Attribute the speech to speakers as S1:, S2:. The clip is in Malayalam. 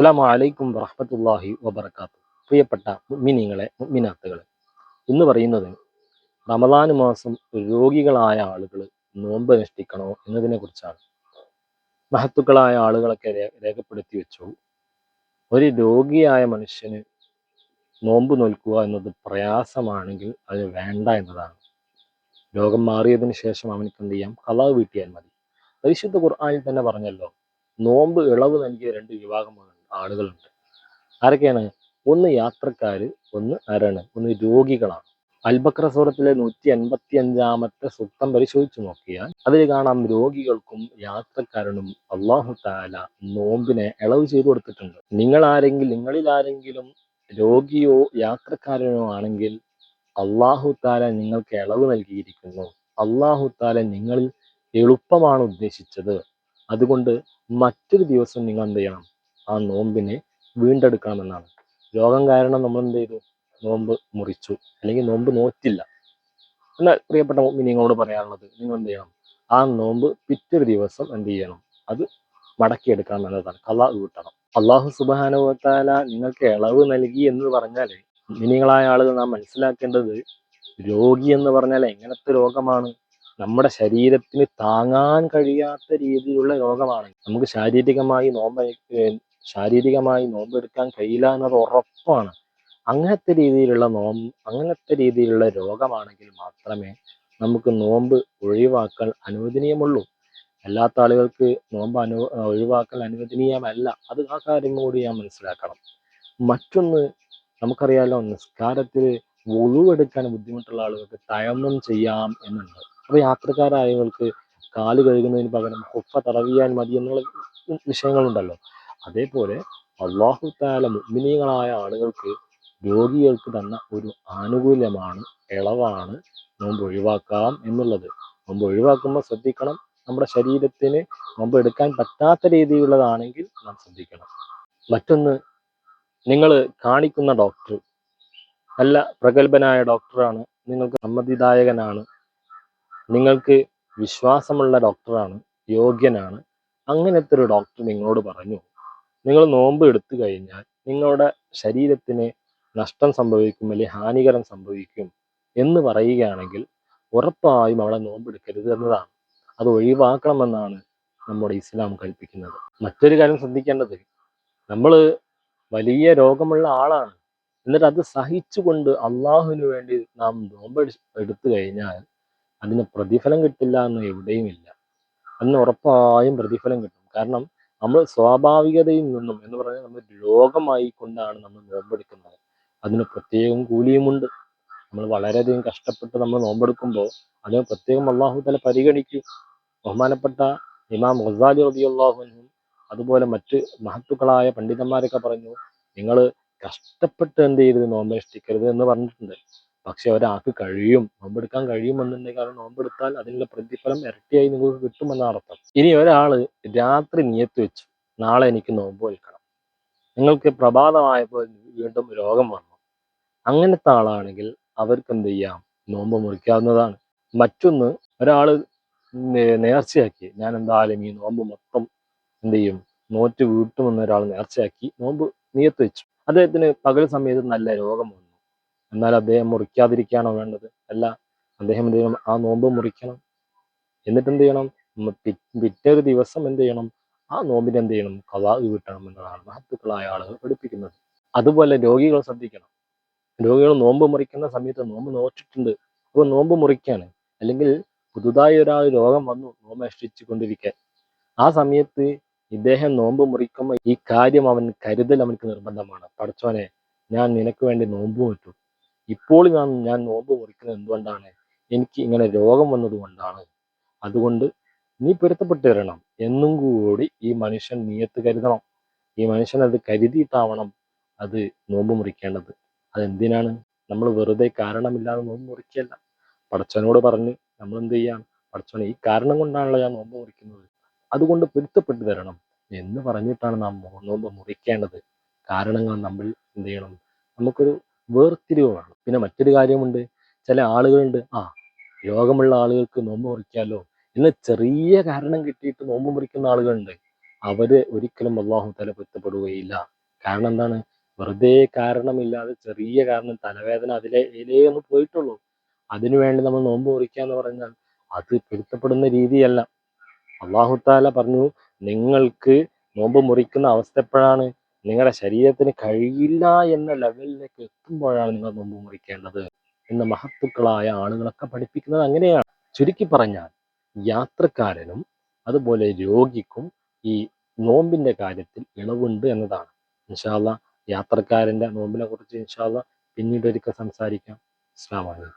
S1: അസ്സലാമു അലൈക്കും വറഹ്മത്തുള്ളാഹി വബറകാതുഹു. പ്രിയപ്പെട്ട മുഅ്മിനീങ്ങളെ മുഅ്മിനാത്തുകളെ, ഇന്ന് പറയുന്നത് റമദാൻ മാസം രോഗികളായ ആളുകൾ നോമ്പ് അനുഷ്ഠിക്കണോ എന്നതിനെ കുറിച്ചാണ്. മഹത്തുക്കളായ ആളുകളൊക്കെ രേഖപ്പെടുത്തി വെച്ചു, ഒരു രോഗിയായ മനുഷ്യന് നോമ്പ് നോൽക്കുക എന്നത് പ്രയാസമാണെങ്കിൽ അത് വേണ്ട എന്നതാണ്. രോഗം മാറിയതിന് ശേഷം അവനക്ക് എന്ത് ചെയ്യാം? ഖളാ വീട്ടിയാൽ മതി. പരിശുദ്ധ ഖുർആനിൽ തന്നെ പറഞ്ഞല്ലോ, നോമ്പ് ഇളവ് നൽകിയ രണ്ട് വിഭാഗം ആളുകളുണ്ട്. ആരൊക്കെയാണ്? ഒന്ന് യാത്രക്കാര്, ഒന്ന് ആരാണ്? ഒന്ന് രോഗികളാണ്. അൽബക്ര സൂറത്തിലെ 155-ാമത്തെ സൂക്തം പരിശോധിച്ചു നോക്കിയാൽ അതിൽ കാണാം, രോഗികൾക്കും യാത്രക്കാരനും അല്ലാഹു തആല നോമ്പിനെ ഇളവ് ചെയ്തു കൊടുത്തിട്ടുണ്ട്. നിങ്ങളിൽ ആരെങ്കിലും രോഗിയോ യാത്രക്കാരനോ ആണെങ്കിൽ അല്ലാഹു തആല നിങ്ങൾക്ക് ഇളവ് നൽകിയിരിക്കുന്നു. അല്ലാഹു തആല നിങ്ങളിൽ എളുപ്പമാണ് ഉദ്ദേശിച്ചത്. അതുകൊണ്ട് മറ്റൊരു ദിവസം നിങ്ങൾ എന്ത് ചെയ്യണം? ആ നോമ്പിനെ വീണ്ടെടുക്കണമെന്നാണ്. രോഗം കാരണം നമ്മൾ എന്ത് ചെയ്തു? നോമ്പ് മുറിച്ചു, അല്ലെങ്കിൽ നോമ്പ് നോറ്റില്ല. എന്നാൽ പ്രിയപ്പെട്ട നിങ്ങളോട് പറയാനുള്ളത്, നിങ്ങൾ എന്ത് ചെയ്യണം? ആ നോമ്പ് പിറ്റൊരു ദിവസം എന്ത് ചെയ്യണം? അത് മടക്കിയെടുക്കണം എന്നതാണ്. ഖളാ വീട്ടണം. അല്ലാഹു സുബ്ഹാനഹു വ തആല നിങ്ങൾക്ക് ഇളവ് നൽകി എന്ന് പറഞ്ഞാൽ, മുഅ്മിനീങ്ങളായ ആളുകൾ നാം മനസ്സിലാക്കേണ്ടത്, രോഗി എന്ന് പറഞ്ഞാൽ എങ്ങനത്തെ രോഗമാണ്? നമ്മുടെ ശരീരത്തിന് താങ്ങാൻ കഴിയാത്ത രീതിയിലുള്ള രോഗമാണ്. നമുക്ക് ശാരീരികമായി നോമ്പെടുക്കാൻ കഴിയില്ല എന്നത് ഉറപ്പാണ്. അങ്ങനത്തെ രീതിയിലുള്ള രോഗമാണെങ്കിൽ മാത്രമേ നമുക്ക് നോമ്പ് ഒഴിവാക്കൽ അനുവദനീയമുള്ളൂ. അല്ലാത്ത ആളുകൾക്ക് നോമ്പ് ഒഴിവാക്കൽ അനുവദനീയമല്ല. ആ കാര്യം കൂടി ഞാൻ മനസ്സിലാക്കണം. മറ്റൊന്ന്, നമുക്കറിയാലോ, നിസ്കാരത്തിൽ വുളു എടുക്കാൻ ബുദ്ധിമുട്ടുള്ള ആളുകൾക്ക് തയമ്മം ചെയ്യാം എന്നുണ്ട്. അപ്പൊ യാത്രക്കാരായവർക്ക് കാല് കഴുകുന്നതിന് പകരം ഹുഫ തടവിയാൽ മതി എന്നുള്ള വിഷയങ്ങളുണ്ടല്ലോ. അതേപോലെ അല്ലാഹു തആല മുഅ്മിനീങ്ങളായ ആളുകൾക്ക്, രോഗികൾക്ക് തന്ന ഒരു ആനുകൂല്യമാണ്, ഇളവാണ് നോമ്പ് ഒഴിവാക്കാം എന്നുള്ളത്. നോമ്പ് ഒഴിവാക്കുമ്പോൾ ശ്രദ്ധിക്കണം, നമ്മുടെ ശരീരത്തിന് നോമ്പ് എടുക്കാൻ പറ്റാത്ത രീതിയിലുള്ളതാണെങ്കിൽ നാം ശ്രദ്ധിക്കണം. മറ്റൊന്ന്, നിങ്ങൾ കാണിക്കുന്ന ഡോക്ടർ നല്ല പ്രഗത്ഭനായ ഡോക്ടറാണ്, നിങ്ങൾക്ക് സമ്മതിദായകനാണ്, നിങ്ങൾക്ക് വിശ്വാസമുള്ള ഡോക്ടറാണ്, യോഗ്യനാണ്. അങ്ങനത്തെ ഒരു ഡോക്ടർ നിങ്ങളോട് പറഞ്ഞു, നിങ്ങൾ നോമ്പ് എടുത്തു കഴിഞ്ഞാൽ നിങ്ങളുടെ ശരീരത്തിന് നഷ്ടം സംഭവിക്കും, അല്ലെങ്കിൽ ഹാനികരം സംഭവിക്കും എന്ന് പറയുകയാണെങ്കിൽ ഉറപ്പായും അവിടെ നോമ്പ് എടുക്കരുത് എന്നതാണ്. അത് ഒഴിവാക്കണമെന്നാണ് നമ്മുടെ ഇസ്ലാം കൽപ്പിക്കുന്നത്. മറ്റൊരു കാര്യം ശ്രദ്ധിക്കേണ്ടത്, നമ്മൾ വലിയ രോഗമുള്ള ആളാണ്, എന്നിട്ട് അത് സഹിച്ചുകൊണ്ട് അള്ളാഹുവിന് വേണ്ടി നാം നോമ്പ് എടുത്തു കഴിഞ്ഞാൽ അതിന് പ്രതിഫലം കിട്ടില്ല എന്ന് എവിടെയുമില്ല. അതിന് ഉറപ്പായും പ്രതിഫലം കിട്ടും. കാരണം നമ്മൾ സ്വാഭാവികതയിൽ നിന്നും എന്ന് പറഞ്ഞാൽ നമ്മൾ രോഗമായി കൊണ്ടാണ് നമ്മൾ നോമ്പെടുക്കുന്നത്. അതിന് പ്രത്യേകം കൂലിയുമുണ്ട്. നമ്മൾ വളരെയധികം കഷ്ടപ്പെട്ട് നമ്മൾ നോമ്പെടുക്കുമ്പോൾ അതിന് പ്രത്യേകം അല്ലാഹു തആല പരിഗണിക്കും. ബഹുമാനപ്പെട്ട ഇമാം ഗസാലി റളിയല്ലാഹു അൻഹു, അതുപോലെ മറ്റ് മഹത്തുക്കളായ പണ്ഡിതന്മാരൊക്കെ പറഞ്ഞു, നിങ്ങൾ കഷ്ടപ്പെട്ട് എന്ത് ചെയ്ത് നോമ്പനുഷ്ഠിക്കരുത് എന്ന് പറഞ്ഞിട്ടുണ്ട്. പക്ഷെ ഒരാൾക്ക് നോമ്പെടുക്കാൻ കഴിയുമെന്നുണ്ടെങ്കിൽ അത് നോമ്പെടുത്താൽ അതിനുള്ള പ്രതിഫലം ഇരട്ടിയായി നിങ്ങൾക്ക് കിട്ടുമെന്നാണ് അർത്ഥം. ഇനി ഒരാൾ രാത്രി നിയത്ത് വെച്ചു, നാളെ എനിക്ക് നോമ്പ് നോൽക്കണം, നിങ്ങൾക്ക് പ്രഭാതമായപ്പോൾ വീണ്ടും രോഗം വന്നു, അങ്ങനത്തെ ആളാണെങ്കിൽ അവർക്ക് എന്ത് ചെയ്യാം? നോമ്പ് മുറിക്കാവുന്നതാണ്. മറ്റൊന്ന്, ഒരാൾ നേർച്ചയാക്കി, ഞാൻ എന്തായാലും ഈ നോമ്പ് മൊത്തം എന്ത് ചെയ്യും? നോറ്റ് വീട്ടുമെന്ന് ഒരാൾ നേർച്ചയാക്കി നോമ്പ് നിയത്ത് വെച്ചു. അദ്ദേഹത്തിന് പകൽ സമയത്ത് നല്ല രോഗം വന്നു. എന്നാൽ അദ്ദേഹം മുറിക്കാതിരിക്കുകയാണോ വേണ്ടത്? അല്ല, അദ്ദേഹം എന്ത് ചെയ്യണം? ആ നോമ്പ് മുറിക്കണം. എന്നിട്ട് എന്ത് ചെയ്യണം? പിറ്റൊരു ദിവസം എന്ത് ചെയ്യണം? ആ നോമ്പിന് എന്ത് ചെയ്യണം? ഖളാ വീട്ടണം എന്നതാണ് മഹത്തുക്കളായ ആളുകൾ പഠിപ്പിക്കുന്നത്. അതുപോലെ രോഗികൾ ശ്രദ്ധിക്കണം. രോഗികൾ നോമ്പ് മുറിക്കുന്ന സമയത്ത് നോമ്പ് നോറ്റിട്ടുണ്ട്, അപ്പോൾ നോമ്പ് മുറിക്കാണ്. അല്ലെങ്കിൽ പുതുതായി ഒരാൾ രോഗം വന്നു നോമ്പ് അനുഷ്ഠിച്ചു കൊണ്ടിരിക്കെ, ആ സമയത്ത് ഇദ്ദേഹം നോമ്പ് മുറിക്കുമ്പോൾ ഈ കാര്യം കരുതൽ അവനക്ക് നിർബന്ധമാണ്. പടച്ചോനെ, ഞാൻ നിനക്ക് വേണ്ടി നോമ്പ് നോറ്റു, ഇപ്പോൾ ഞാൻ നോമ്പ് മുറിക്കുന്നത് എന്തുകൊണ്ടാണ്? എനിക്ക് ഇങ്ങനെ രോഗം വന്നത് കൊണ്ടാണ്. അതുകൊണ്ട് നീ പൊരുത്തപ്പെട്ടു തരണം എന്നും കൂടി ഈ മനുഷ്യൻ നിയത്ത് കരുതണം. ഈ മനുഷ്യൻ അത് കരുതിയിട്ടാവണം അത് നോമ്പ് മുറിക്കേണ്ടത്. അതെന്തിനാണ്? നമ്മൾ വെറുതെ കാരണമില്ലാതെ നോമ്പ് മുറിക്കല്ല. പടച്ചവനോട് പറഞ്ഞ് നമ്മൾ എന്ത് ചെയ്യാം? പടച്ചവനെ, ഈ കാരണം കൊണ്ടാണല്ലോ ഞാൻ നോമ്പ് മുറിക്കുന്നത്, അതുകൊണ്ട് പൊരുത്തപ്പെട്ടു തരണം എന്ന് പറഞ്ഞിട്ടാണ് നാം നോമ്പ് മുറിക്കേണ്ടത്. കാരണങ്ങൾ നമ്മൾ എന്ത് ചെയ്യണം? നമുക്കൊരു വേർതിരിവ് വേണം. പിന്നെ മറ്റൊരു കാര്യമുണ്ട്, ചില ആളുകളുണ്ട്, രോഗമുള്ള ആളുകൾക്ക് നോമ്പ് മുറിക്കാമല്ലോ എന്ന് ചെറിയ കാരണം കിട്ടിയിട്ട് നോമ്പ് മുറിക്കുന്ന ആളുകളുണ്ട്. അവര് ഒരിക്കലും അള്ളാഹു തആല പൊരുത്തപ്പെടുകയില്ല. കാരണം എന്താണ്? വെറുതെ കാരണമില്ലാതെ ചെറിയ കാരണം തലവേദന അതിലേ ഒന്ന് പോയിട്ടുള്ളൂ. അതിനുവേണ്ടി നമ്മൾ നോമ്പ് മുറിക്കുക എന്ന് പറഞ്ഞാൽ അത് പൊരുത്തപ്പെടുന്ന രീതിയല്ല. അള്ളാഹു തആല പറഞ്ഞു, നിങ്ങൾക്ക് നോമ്പ് മുറിക്കുന്ന അവസ്ഥ എപ്പോഴാണ്? നിങ്ങളുടെ ശരീരത്തിന് കഴിയില്ല എന്ന ലെവലിലേക്ക് എത്തുമ്പോഴാണ് നിങ്ങൾ നോമ്പ് മുറിക്കേണ്ടത് എന്ന് മഹത്തുക്കളായ ആളുകളൊക്കെ പഠിപ്പിക്കുന്നത് അങ്ങനെയാണ്. ചുരുക്കി പറഞ്ഞാൽ യാത്രക്കാരനും അതുപോലെ രോഗിക്കും ഈ നോമ്പിന്റെ കാര്യത്തിൽ ഇളവുണ്ട് എന്നതാണ്. ഇൻഷാ അല്ലാഹ് യാത്രക്കാരന്റെ നോമ്പിനെ കുറിച്ച് ഇൻഷാ അല്ലാഹ് പിന്നീട് ഒരിക്കൽ സംസാരിക്കാം. അസ്സലാമു അലൈക്കും.